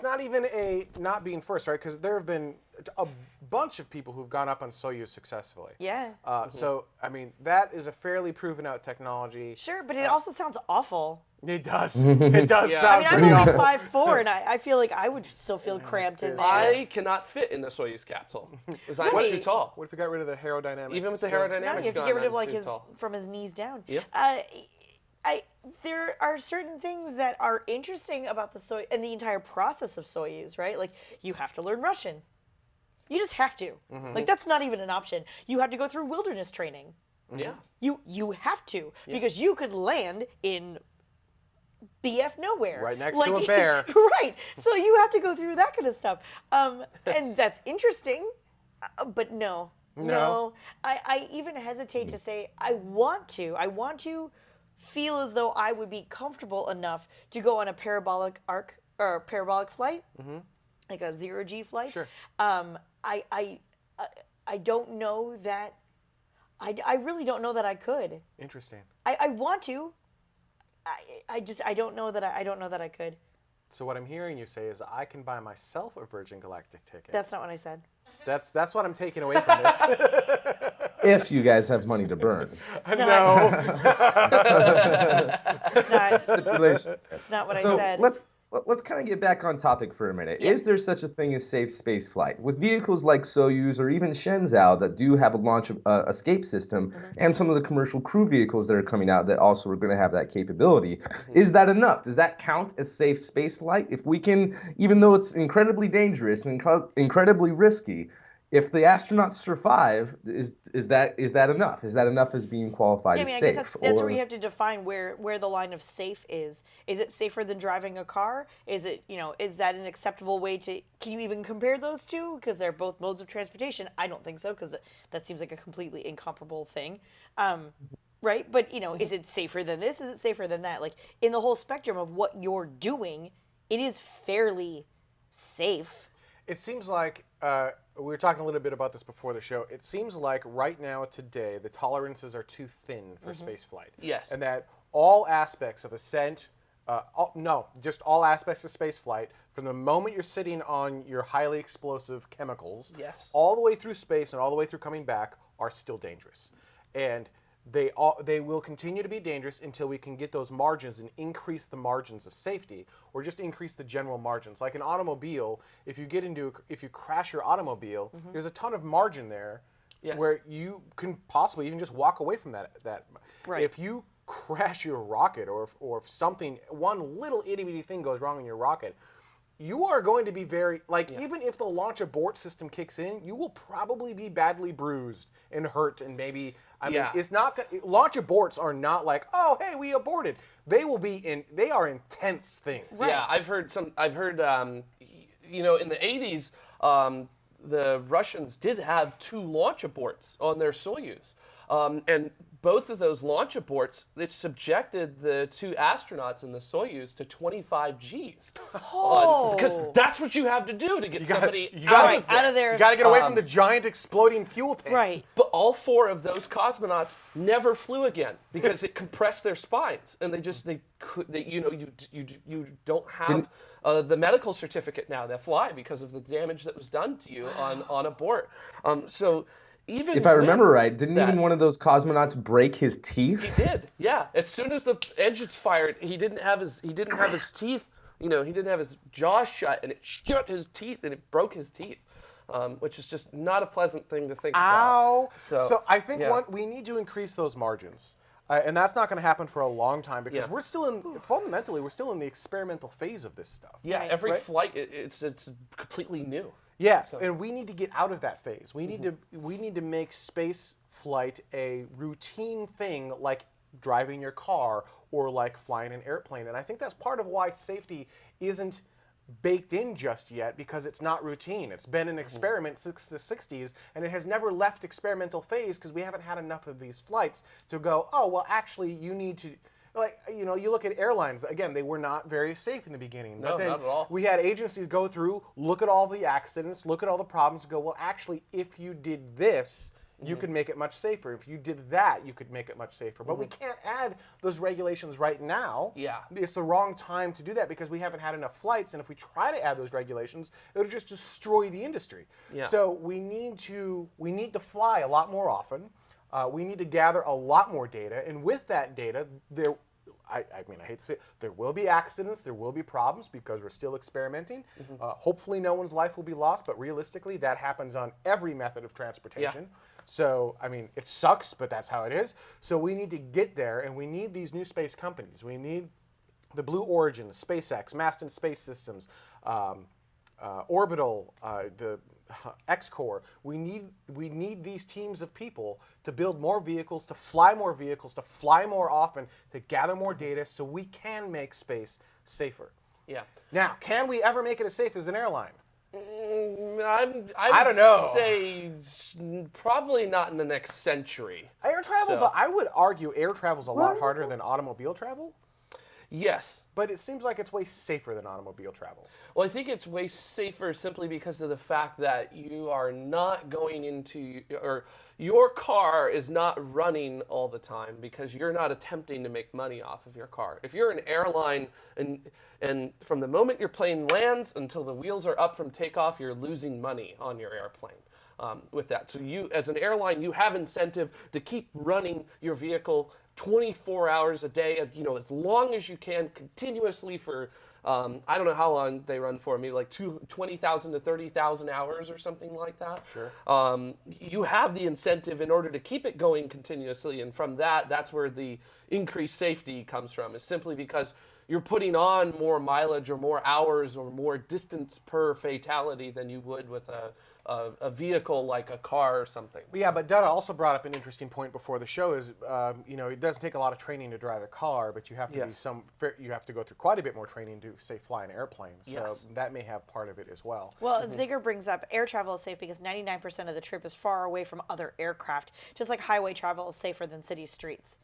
not even a not being first, right? Because there have been a bunch of people who've gone up on Soyuz successfully. Yeah. So I mean, that is a fairly proven out technology. Sure, but it also sounds awful. It does. It does Yeah. sound I mean, I'm pretty only awful. 5'4", and I feel like I would still feel cramped in there. I cannot fit in the Soyuz capsule because I'm too tall. What if we got rid of the aerodynamics? Even with the still? aerodynamics No, you have to gone, get rid of I'm like too his tall. from his knees down. Yeah. There are certain things that are interesting about the Soyuz and the entire process of Soyuz, right? Like you have to learn Russian. You just have to. Like that's not even an option. You have to go through wilderness training. Yeah. You have to because you could land in BF nowhere. Right next to a bear. Right. So you have to go through that kind of stuff. And that's interesting, but no. No. I even hesitate to say I want to feel as though I would be comfortable enough to go on a parabolic arc or parabolic flight, like a 0G flight. Sure. I don't know that. I really don't know that I could. Interesting. I want to. I don't know that I could. So what I'm hearing you say is I can buy myself a Virgin Galactic ticket. That's not what I said. That's what I'm taking away from this. If you guys have money to burn. No. It's not. Stipulation. That's not what I So said. let's kind of get back on topic for a minute. Is there such a thing as safe space flight? With vehicles like Soyuz or even Shenzhou that do have a launch escape system, and some of the commercial crew vehicles that are coming out that also are going to have that capability, is that enough? Does that count as safe space flight? If we can, even though it's incredibly dangerous and incredibly risky, if the astronauts survive, is that enough? Is that enough as being qualified Yeah, I as mean, I safe? guess that's Or where you have to define where the line of safe is. Is it safer than driving a car? Is it, is that an acceptable way to, can you even compare those two? Because they're both modes of transportation. I don't think so, because that seems like a completely incomparable thing. Right? But, is it safer than this? Is it safer than that? Like, in the whole spectrum of what you're doing, it is fairly safe. It seems like we were talking a little bit about this before the show. It seems like right now, today, the tolerances are too thin for space flight. Yes. And that all aspects of ascent, just all aspects of space flight, from the moment you're sitting on your highly explosive chemicals, Yes. all the way through space and all the way through coming back, are still dangerous. And they will continue to be dangerous until we can get those margins and increase the margins of safety, or just increase the general margins. Like an automobile, if you crash your automobile, there's a ton of margin there, Yes. where you can possibly even just walk away from that. Right. If you crash your rocket, or if something, one little itty bitty thing goes wrong in your rocket, you are going to be very, even if the launch abort system kicks in, you will probably be badly bruised and hurt, and maybe, mean, it's not, launch aborts are not like, oh, hey, we aborted. They are intense things. Right. Yeah, I've heard, in the 80s, the Russians did have 2 launch aborts on their Soyuz. And both of those launch aborts, it subjected the 2 astronauts in the Soyuz to 25 Gs. Because that's what you have to do to get somebody out of there. You got to get away from the giant exploding fuel tanks. Right. But all 4 of those cosmonauts never flew again because it compressed their spines, and you don't have the medical certificate now to fly because of the damage that was done to you on abort. So. Even if I remember right, didn't that, even one of those cosmonauts break his teeth? He did, yeah. As soon as the engines fired, he didn't have his teeth. He didn't have his jaw shut, and it shut his teeth, and it broke his teeth, which is just not a pleasant thing to think about. So I think we need to increase those margins. And that's not going to happen for a long time, because we're still in the experimental phase of this stuff. Yeah, every flight, it's completely new. Yeah, and we need to get out of that phase. We need to make space flight a routine thing, like driving your car or like flying an airplane. And I think that's part of why safety isn't baked in just yet, because it's not routine. It's been an experiment since the 60s, and it has never left experimental phase because we haven't had enough of these flights to go, oh, well, actually, you need to. You look at airlines, again, they were not very safe in the beginning. No, but then not at all. We had agencies go through, look at all the accidents, look at all the problems, and go, well, actually, if you did this, you could make it much safer. If you did that, you could make it much safer. But we can't add those regulations right now. Yeah. It's the wrong time to do that because we haven't had enough flights, and if we try to add those regulations, it'll just destroy the industry. Yeah. So we need to fly a lot more often. We need to gather a lot more data, and with that data, I hate to say it, there will be accidents, there will be problems because we're still experimenting. Hopefully no one's life will be lost, but realistically that happens on every method of transportation. Yeah. So, it sucks, but that's how it is. So we need to get there, and we need these new space companies. We need the Blue Origin, SpaceX, Masten Space Systems, Orbital, the X-Core. We need these teams of people to build more vehicles, to fly more often, to gather more data so we can make space safer. Yeah. Now, can we ever make it as safe as an airline? I don't know. Say probably not in the next century. Air travel's, I would argue air travel's a lot harder than automobile travel. Yes. But it seems like it's way safer than automobile travel. Well, I think it's way safer simply because of the fact that you are not going into, or your car is not running all the time because you're not attempting to make money off of your car. If you're an airline and from the moment your plane lands until the wheels are up from takeoff, you're losing money on your airplane. With that. So you, as an airline, you have incentive to keep running your vehicle 24 hours a day, as long as you can, continuously for, I don't know how long they run for, maybe like 20,000 to 30,000 hours or something like that. Sure. You have the incentive in order to keep it going continuously, and from that's where the increased safety comes from, is simply because you're putting on more mileage or more hours or more distance per fatality than you would with a a vehicle like a car or something. Yeah, but Dutta also brought up an interesting point before the show is, it doesn't take a lot of training to drive a car, but you have to you have to go through quite a bit more training to, say, fly an airplane. So that may have part of it as well. Well, Ziegler brings up air travel is safe because 99% of the trip is far away from other aircraft, just like highway travel is safer than city streets.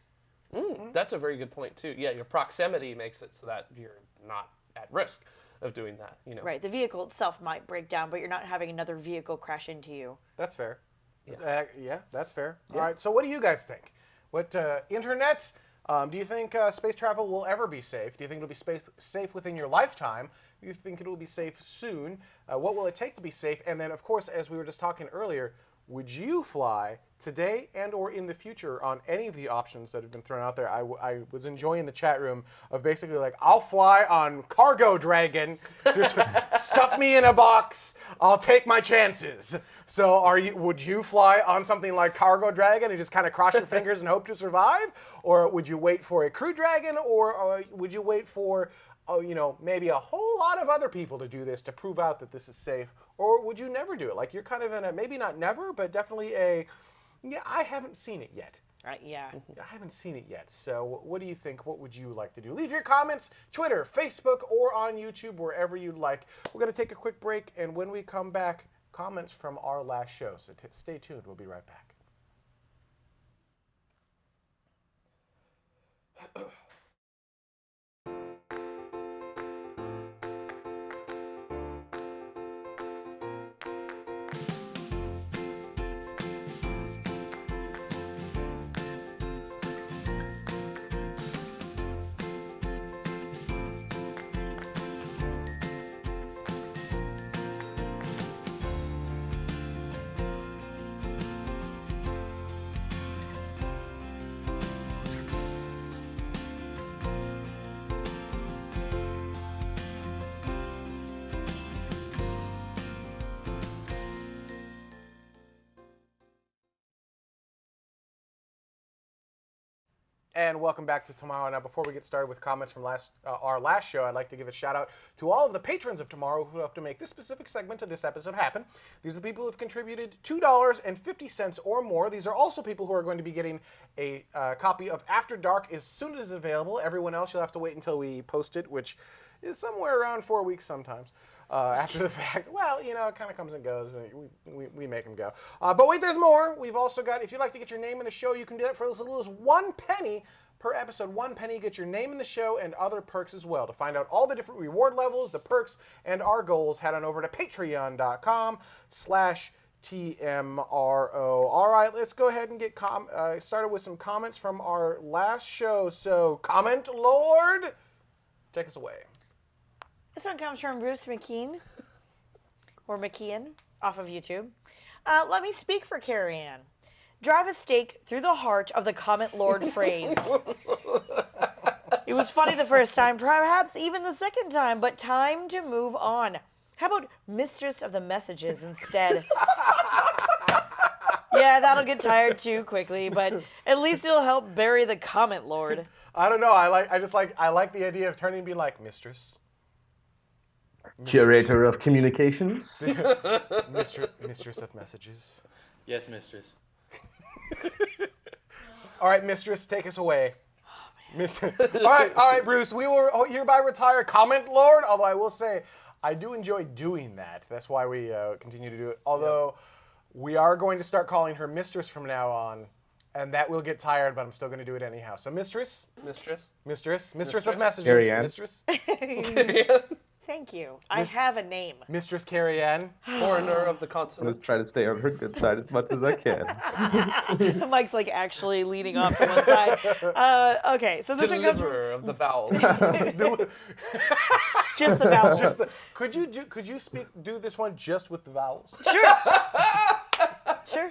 That's a very good point too. Yeah, your proximity makes it so that you're not at risk of doing that. Right. The vehicle itself might break down, but you're not having another vehicle crash into you. That's fair. Yeah, that's fair. Yeah. All right. So, what do you guys think? What internet? Do you think space travel will ever be safe? Do you think it'll be safe within your lifetime? Do you think it'll be safe soon? What will it take to be safe? And then, of course, as we were just talking earlier, would you fly today and or in the future on any of the options that have been thrown out there? I was enjoying the chat room of basically like, I'll fly on Cargo Dragon, just stuff me in a box, I'll take my chances. So would you fly on something like Cargo Dragon and just kind of cross your fingers and hope to survive? Or would you wait for a Crew Dragon, or would you wait for maybe a whole lot of other people to do this to prove out that this is safe? Or would you never do it? Like, you're kind of in a, maybe not never, but definitely I haven't seen it yet. Yeah. I haven't seen it yet. So what do you think? What would you like to do? Leave your comments, Twitter, Facebook, or on YouTube, wherever you'd like. We're going to take a quick break, and when we come back, comments from our last show. So stay tuned. We'll be right back. And welcome back to Tomorrow. Now, before we get started with comments from our last show, I'd like to give a shout out to all of the patrons of Tomorrow who helped to make this specific segment of this episode happen. These are the people who have contributed $2.50 or more. These are also people who are going to be getting a copy of After Dark as soon as it's available. Everyone else, you'll have to wait until we post it, which is somewhere around 4 weeks sometimes after the fact. Well, it kind of comes and goes. We make them go. But wait, there's more. We've also got, if you'd like to get your name in the show, you can do that for as little as 1 penny per episode. 1 penny, get your name in the show and other perks as well. To find out all the different reward levels, the perks, and our goals, head on over to patreon.com/TMRO. All right, let's go ahead and get started with some comments from our last show. So, Comment Lord, take us away. This one comes from Bruce McKean, or McKean, off of YouTube. Let me speak for Carrie Ann. Drive a stake through the heart of the Comment Lord phrase. It was funny the first time, perhaps even the second time, but time to move on. How about Mistress of the Messages instead? Yeah, that'll get tired too quickly, but at least it'll help bury the Comment Lord. I don't know. I like the idea of turning and being like, Mistress. Curator of communications. Mistress of messages. Yes, mistress. All right, Mistress, take us away. All right, Bruce. We will hereby retire Comment Lord. Although I will say, I do enjoy doing that. That's why we continue to do it. Although we are going to start calling her Mistress from now on, and that will get tired. But I'm still going to do it anyhow. So, Mistress of Messages, Carrie Ann. Mistress. Thank you. I have a name. Mistress Carrie Ann. Foreigner of the I'm consonants. just trying to stay on her good side as much as I can. Mike's like actually leaning off to one side. Okay, so this one comes from Deliverer of the vowels. just the vowels. Could you do this one just with the vowels? Sure. Sure.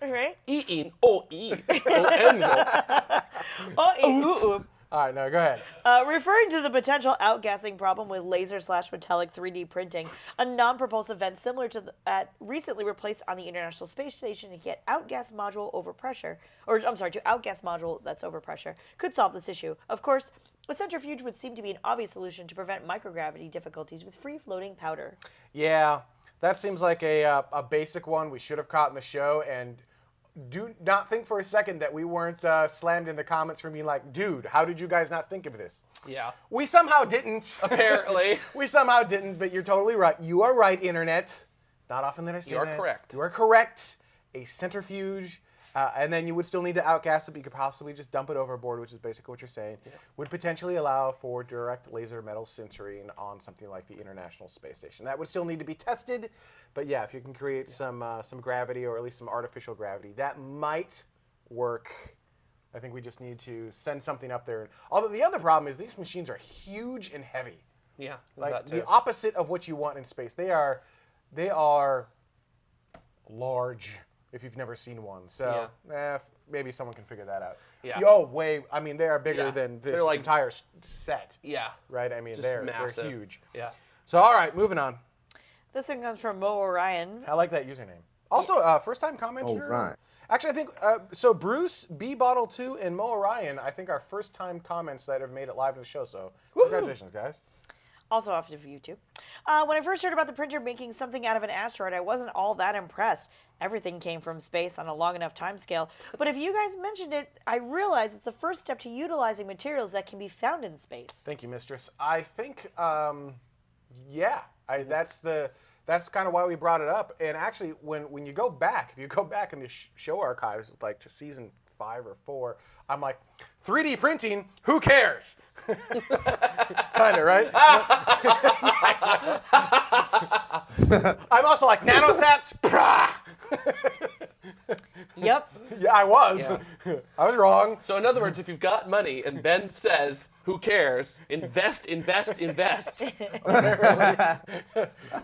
All right. E-in, O-E, O-N-O. Oh, All right, now go ahead. referring to the potential outgassing problem with laser/metallic 3D printing, a non-propulsive vent similar to that recently replaced on the International Space Station to get outgas module overpressure, to outgas module that's overpressure, could solve this issue. Of course, a centrifuge would seem to be an obvious solution to prevent microgravity difficulties with free-floating powder. Yeah, That seems like a basic one we should have caught in the show, and do not think for a second that we weren't slammed in the comments for being like, dude, how did you guys not think of this? Yeah. We somehow didn't. Apparently. We somehow didn't, but you're totally right. You are right, Internet. Not often that I say You are that. correct. You are correct. A centrifuge, and then you would still need to outgas it, but you could possibly just dump it overboard, which is basically what you're saying, would potentially allow for direct laser metal sintering on something like the International Space Station. That would still need to be tested, but yeah, if you can create some gravity, or at least some artificial gravity, that might work. I think we just need to send something up there. Although the other problem is these machines are huge and heavy. Yeah, Like that too. the opposite of what you want in space. They are large, if you've never seen one. So maybe someone can figure that out. Yeah. I mean, they are bigger Yeah. than this They're like- entire set, Yeah. right? I mean, Just they're massive. huge. Yeah. So, all right, moving on. This one comes from Mo Orion. I like that username. Also, first-time commenter. Orion. Actually, I think, so Bruce, B Bottle 2, and Mo Orion, I think are first-time comments that have made it live in the show. So, congratulations, guys. Also off of YouTube. When I first heard about the printer making something out of an asteroid, I wasn't all that impressed. Everything came from space on a long enough time scale. But if you guys mentioned it, I realize it's a first step to utilizing materials that can be found in space. Thank you, Mistress. I think, that's kind of why we brought it up. And actually, when you go back, if you go back in the show archives, like to season 5 or 4, I'm like, 3D printing, who cares? Kind of, right? I'm also like, nanosats, prah! Yep. Yeah, I was. I was wrong. So in other words, if you've got money and Ben says, who cares? Invest. Well,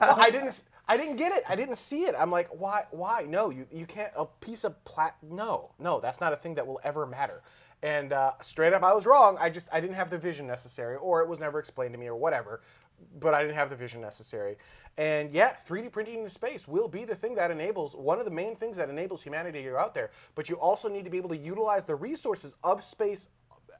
I didn't get it. I didn't see it. I'm like, why? No, you can't. A piece of no, that's not a thing that will ever matter. And straight up, I was wrong. I didn't have the vision necessary, or it was never explained to me, or whatever. But I didn't have the vision necessary. And yeah, 3D printing in space will be the thing that enables, one of the main things that enables humanity to go out there. But you also need to be able to utilize the resources of space,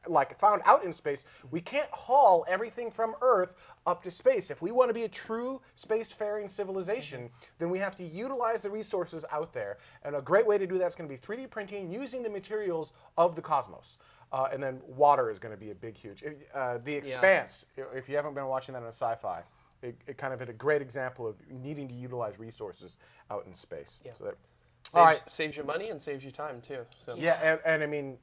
like found out in space. We can't haul everything from Earth up to space. If we want to be a true spacefaring civilization, then we have to utilize the resources out there. And a great way to do that is going to be 3D printing using the materials of the cosmos. And then water is going to be a big, huge. The Expanse, if you haven't been watching that on sci-fi, it kind of had a great example of needing to utilize resources out in space. Yeah. So that, all right. Saves you money and saves you time too. So. Yeah, and I mean,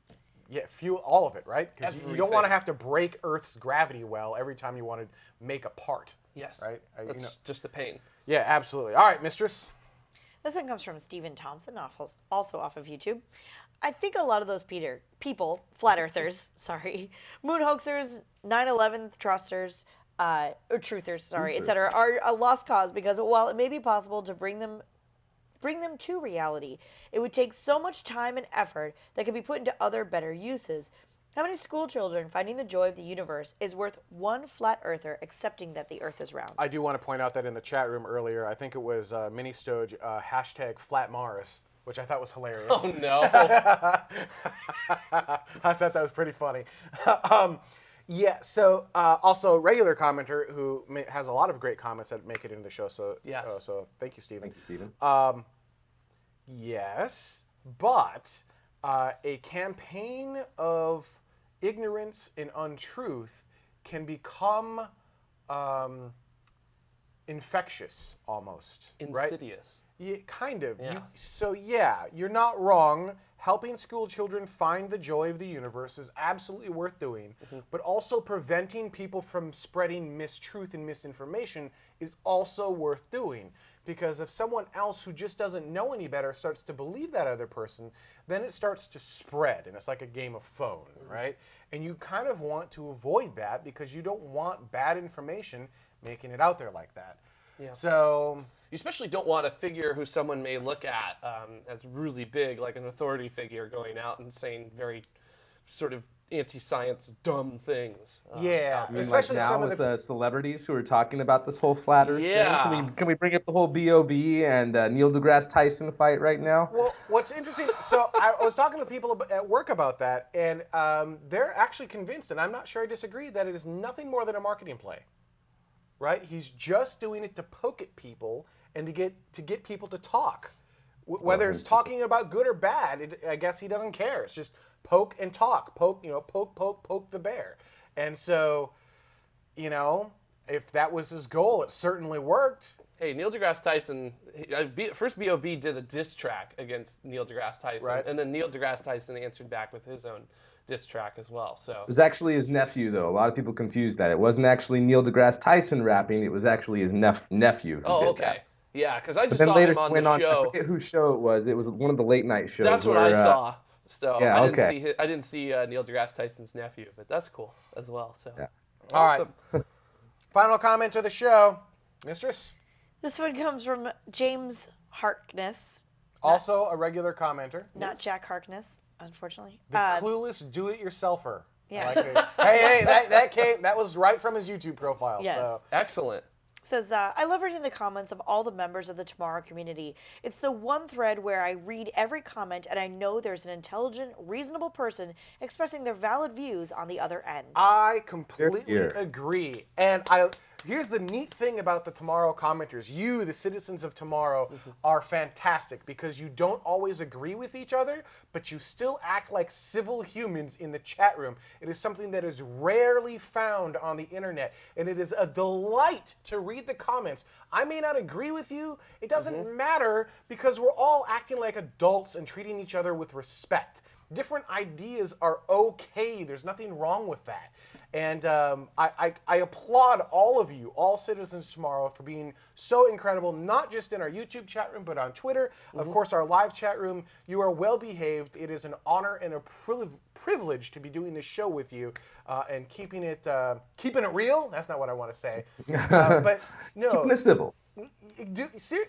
fuel, all of it, right? Because you don't want to have to break Earth's gravity well every time you want to make a part. Yes. Right? That's just a pain. Yeah, absolutely. All right, Mistress. This one comes from Stephen Thompson, also off of YouTube. I think a lot of those people, flat earthers, moon hoaxers, 9/11 trusters, or truthers, etc., are a lost cause because while it may be possible to bring them to reality, it would take so much time and effort that could be put into other better uses. How many school children finding the joy of the universe is worth one flat earther accepting that the earth is round? I do want to point out that in the chat room earlier, I think it was Mini Stoge, hashtag Flat Mars, which I thought was hilarious. Oh no. I thought that was pretty funny. Yeah, so also regular commenter who has a lot of great comments that make it into the show. So Yes. So thank you, Stephen. Thank you, Stephen. Yes, but a campaign of ignorance and untruth can become infectious almost, right? Insidious. Yeah, kind of. Yeah. You're not wrong. Helping school children find the joy of the universe is absolutely worth doing, but also preventing people from spreading mistruth and misinformation is also worth doing. Because if someone else who just doesn't know any better starts to believe that other person, then it starts to spread, and it's like a game of phone, right? And you kind of want to avoid that because you don't want bad information making it out there like that. Yeah. So You especially don't want a figure who someone may look at as really big, like an authority figure, going out and saying very sort of anti-science dumb things. yeah, I mean, especially like now some of with the the celebrities who are talking about this whole flat Earth Yeah. thing. Can we bring up the whole B.O.B. and Neil deGrasse Tyson fight right now? Well, what's interesting, so I was talking with people at work about that, and they're actually convinced, and I'm not sure I disagree, that it is nothing more than a marketing play. right? He's just doing it to poke at people and to get people to talk. Whether it's talking about good or bad, I guess he doesn't care. It's just poke and talk. Poke the bear. And so, if that was his goal, it certainly worked. Hey, Neil deGrasse Tyson, first B.O.B. did a diss track against Neil deGrasse Tyson, Right. and then Neil deGrasse Tyson answered back with his own diss track as well. So It was actually his nephew, though. A lot of people confused that. It wasn't actually Neil deGrasse Tyson rapping. It was actually his nephew who did okay. that. Yeah, because I just Then saw later him on went the on, I show. forget whose show it was. It was one of the late night shows. That's what I saw. So Yeah, I didn't okay. see I didn't see Neil deGrasse Tyson's nephew, but that's cool as well. So Yeah. All right. awesome. Final comment of the show, Mistress. This one comes from James Harkness, Also a regular commenter. not Jack Harkness, unfortunately. The clueless do-it-yourselfer. Yeah. I like it. hey, that was right from his YouTube profile. Yes. So. Excellent. Says, I love reading the comments of all the members of the TMRO community. It's the one thread where I read every comment and I know there's an intelligent, reasonable person expressing their valid views on the other end. I completely Here. agree. And here's the neat thing about the TMRO commenters. You, the citizens of tomorrow, are fantastic because you don't always agree with each other, but you still act like civil humans in the chat room. It is something that is rarely found on the internet, and it is a delight to read the comments. I may not agree with you. It doesn't matter because we're all acting like adults and treating each other with respect. Different ideas are okay. There's nothing wrong with that. And I applaud all of you, all citizens tomorrow, for being so incredible, not just in our YouTube chat room, but on Twitter. Of course, our live chat room. You are well behaved. It is an honor and a privilege to be doing this show with you and keeping it real. That's not what I want to say. But no. Keeping it civil.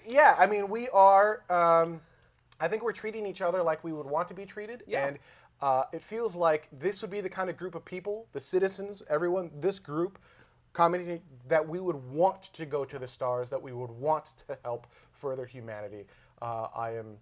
Yeah, I mean, we are... I think we're treating each other like we would want to be treated. Yeah. And it feels like this would be the kind of group of people, the citizens, everyone, this group, commenting that we would want to go to the stars, that we would want to help further humanity. I am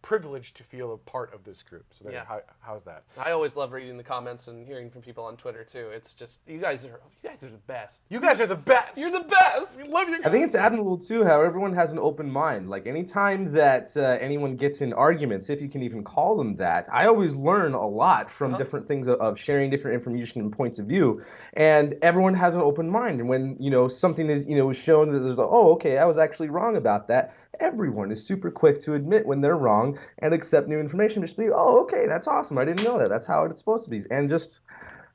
privileged to feel a part of this group. So Yeah. how's that? I always love reading the comments and hearing from people on Twitter too. It's just you guys are the best. You guys are the best. You're the best. We love you I guys. think it's admirable too how everyone has an open mind. Like anytime that anyone gets in arguments, if you can even call them that, I always learn a lot from different things of sharing different information and points of view. And everyone has an open mind. And when something is shown that there's okay, I was actually wrong about that. Everyone is super quick to admit when they're wrong and accept new information. Just be okay, that's awesome. I didn't know that. That's how it's supposed to be. And just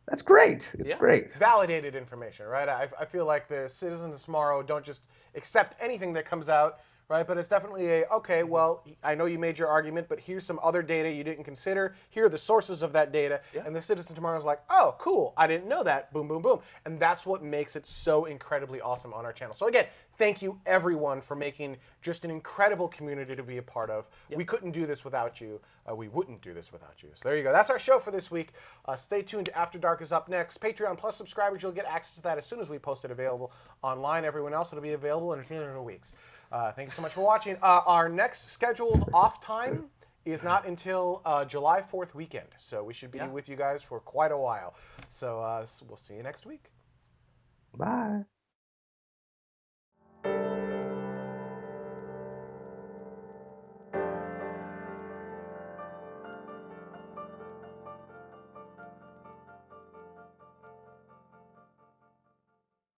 that's great. It's great. Validated information, right? I feel like the citizens of tomorrow don't just accept anything that comes out, right? But it's definitely okay, well, I know you made your argument, but here's some other data you didn't consider. Here are the sources of that data. Yeah. And the citizen tomorrow is like, oh, cool, I didn't know that. Boom, boom, boom. And that's what makes it so incredibly awesome on our channel. So again, thank you everyone for making just an incredible community to be a part of. Yep. We couldn't do this without you. We wouldn't do this without you. So there you go. That's our show for this week. Stay tuned. After Dark is up next. Patreon Plus subscribers, you'll get access to that as soon as we post it available online. Everyone else, it'll be available in a few weeks. Thank you so much for watching. Our next scheduled off time is not until July 4th weekend. So we should be with you guys for quite a while. So we'll see you next week. Bye.